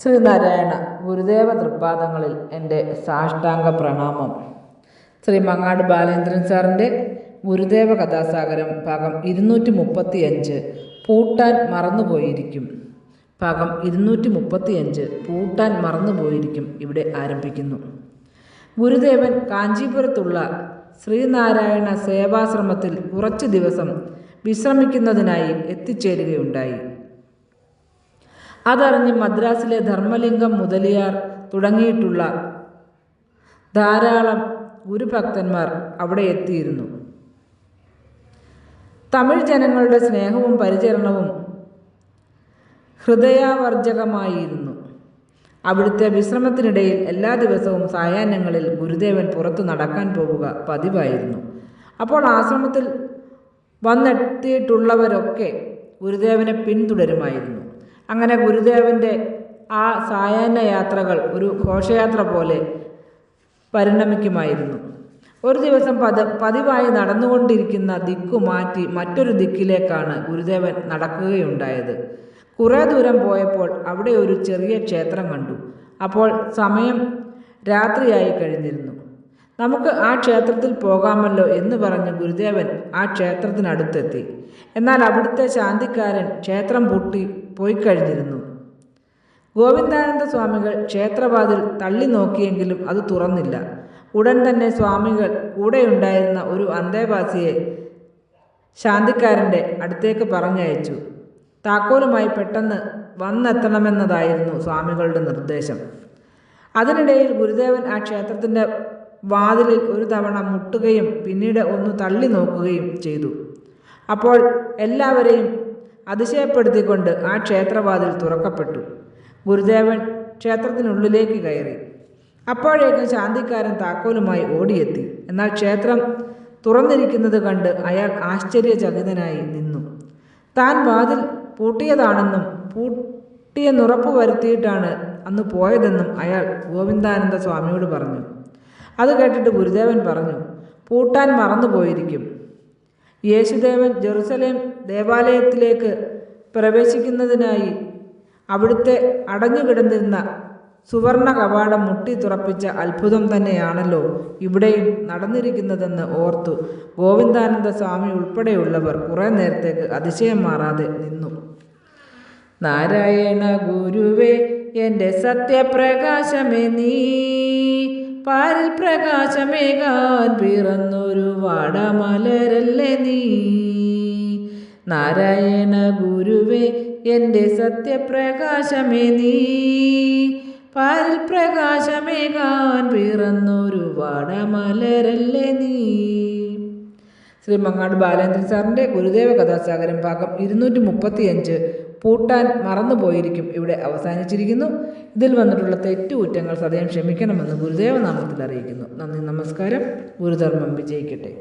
ശ്രീനാരായണ ഗുരുദേവ തൃപ്പാദങ്ങളിൽ എൻ്റെ സാഷ്ടാംഗ പ്രണാമം. ശ്രീ മങ്ങാട് ബാലേന്ദ്രൻ സാറിൻ്റെ ഗുരുദേവ കഥാസാഗരം ഭാഗം 235 പൂട്ടാൻ മറന്നുപോയിരിക്കും. ഭാഗം 235 പൂട്ടാൻ മറന്നുപോയിരിക്കും ഇവിടെ ആരംഭിക്കുന്നു. ഗുരുദേവൻ കാഞ്ചീപുരത്തുള്ള ശ്രീനാരായണ സേവാശ്രമത്തിൽ കുറച്ച് ദിവസം വിശ്രമിക്കുന്നതിനായി എത്തിച്ചേരുകയുണ്ടായി. അതറിഞ്ഞ് മദ്രാസിലെ ധർമ്മലിംഗം മുതലിയാർ തുടങ്ങിയിട്ടുള്ള ധാരാളം ഗുരുഭക്തന്മാർ അവിടെ എത്തിയിരുന്നു. തമിഴ് ജനങ്ങളുടെ സ്നേഹവും പരിചരണവും ഹൃദയാവർജകമായിരുന്നു. അവിടുത്തെ വിശ്രമത്തിനിടയിൽ എല്ലാ ദിവസവും സായാഹ്നങ്ങളിൽ ഗുരുദേവൻ പുറത്തു നടക്കാൻ പോവുക പതിവായിരുന്നു. അപ്പോൾ ആശ്രമത്തിൽ വന്നെത്തിയിട്ടുള്ളവരൊക്കെ ഗുരുദേവനെ പിന്തുടരുമായിരുന്നു. അങ്ങനെ ഗുരുദേവൻ്റെ ആ സായാഹ്ന യാത്രകൾ ഒരു ഘോഷയാത്ര പോലെ പരിണമിക്കുമായിരുന്നു. ഒരു ദിവസം പതിവായി നടന്നുകൊണ്ടിരിക്കുന്ന ദിക്കു മാറ്റി മറ്റൊരു ദിക്കിലേക്കാണ് ഗുരുദേവൻ നടക്കുകയുണ്ടായത്. കുറേ ദൂരം പോയപ്പോൾ അവിടെ ഒരു ചെറിയ ക്ഷേത്രം കണ്ടു. അപ്പോൾ സമയം രാത്രിയായി കഴിഞ്ഞിരുന്നു. നമുക്ക് ആ ക്ഷേത്രത്തിൽ പോകാമല്ലോ എന്ന് പറഞ്ഞ് ഗുരുദേവൻ ആ ക്ഷേത്രത്തിനടുത്തെത്തി. എന്നാൽ അവിടുത്തെ ശാന്തിക്കാരൻ ക്ഷേത്രം പൂട്ടി പോയിക്കഴിഞ്ഞിരുന്നു. ഗോവിന്ദാനന്ദ സ്വാമികൾ ക്ഷേത്രവാതിൽ തള്ളി നോക്കിയെങ്കിലും അത് തുറന്നില്ല. ഉടൻ തന്നെ സ്വാമികൾ കൂടെയുണ്ടായിരുന്ന ഒരു അന്തേവാസിയെ ശാന്തിക്കാരൻ്റെ അടുത്തേക്ക് പറഞ്ഞയച്ചു. താക്കോലുമായി പെട്ടെന്ന് വന്നെത്തണമെന്നതായിരുന്നു സ്വാമികളുടെ നിർദ്ദേശം. അതിനിടയിൽ ഗുരുദേവൻ ആ ക്ഷേത്രത്തിൻ്റെ വാതിലിൽ ഒരു തവണ മുട്ടുകയും പിന്നീട് ഒന്ന് തള്ളി നോക്കുകയും ചെയ്തു. അപ്പോൾ എല്ലാവരെയും അതിശയപ്പെടുത്തിക്കൊണ്ട് ആ ക്ഷേത്രവാതിൽ തുറക്കപ്പെട്ടു. ഗുരുദേവൻ ക്ഷേത്രത്തിനുള്ളിലേക്ക് കയറി. അപ്പോഴേക്കും ശാന്തിക്കാരൻ താക്കോലുമായി ഓടിയെത്തി. എന്നാൽ ക്ഷേത്രം തുറന്നിരിക്കുന്നത് കണ്ട് അയാൾ ആശ്ചര്യചകിതനായി നിന്നു. താൻ വാതിൽ പൂട്ടിയതാണെന്നും പൂട്ടിയെന്നുറപ്പ് വരുത്തിയിട്ടാണ് അന്ന് പോയതെന്നും അയാൾ ഗോവിന്ദാനന്ദ സ്വാമിയോട് പറഞ്ഞു. അത് കേട്ടിട്ട് ഗുരുദേവൻ പറഞ്ഞു, പൂട്ടാൻ മറന്നുപോയിരിക്കും. യേശുദേവൻ ജെറുസലേം ദേവാലയത്തിലേക്ക് പ്രവേശിക്കുന്നതിനായി അവിടുത്തെ അടഞ്ഞുകിടന്നിരുന്ന സുവർണ കവാടം മുട്ടി തുറപ്പിച്ച അത്ഭുതം തന്നെയാണല്ലോ ഇവിടെയും നടന്നിരിക്കുന്നതെന്ന് ഓർത്തു ഗോവിന്ദാനന്ദ സ്വാമി ഉൾപ്പെടെയുള്ളവർ കുറേ നേരത്തേക്ക് അതിശയം മാറാതെ നിന്നു. നാരായണ ഗുരുവേ, എൻ്റെ സത്യപ്രകാശമേ, നീ പാരിൽ പ്രകാശമേകാൻ പിറന്നൊരു വാടമലരല്ലേ നീ. നാരായണ ഗുരുവേ, എൻ്റെ സത്യപ്രകാശമേ, നീ പാരിൽ പ്രകാശമേകാൻ പിറന്നൊരു വാടമലരല്ലേ നീ. ശ്രീ മങ്ങാട് ബാലേന്ദ്രൻ സാറിൻ്റെ ഗുരുദേവ കഥാസാഗരം ഭാഗം 235 പൂട്ടാൻ മറന്നുപോയിരിക്കും ഇവിടെ അവസാനിച്ചിരിക്കുന്നു. ഇതിൽ വന്നിട്ടുള്ള തെറ്റുകുറ്റങ്ങൾ സദയം ക്ഷമിക്കണമെന്ന് ഗുരുദേവ നാമത്തിൽ അറിയിക്കുന്നു. നന്ദി, നമസ്കാരം. ഗുരുധർമ്മം വിജയിക്കട്ടെ.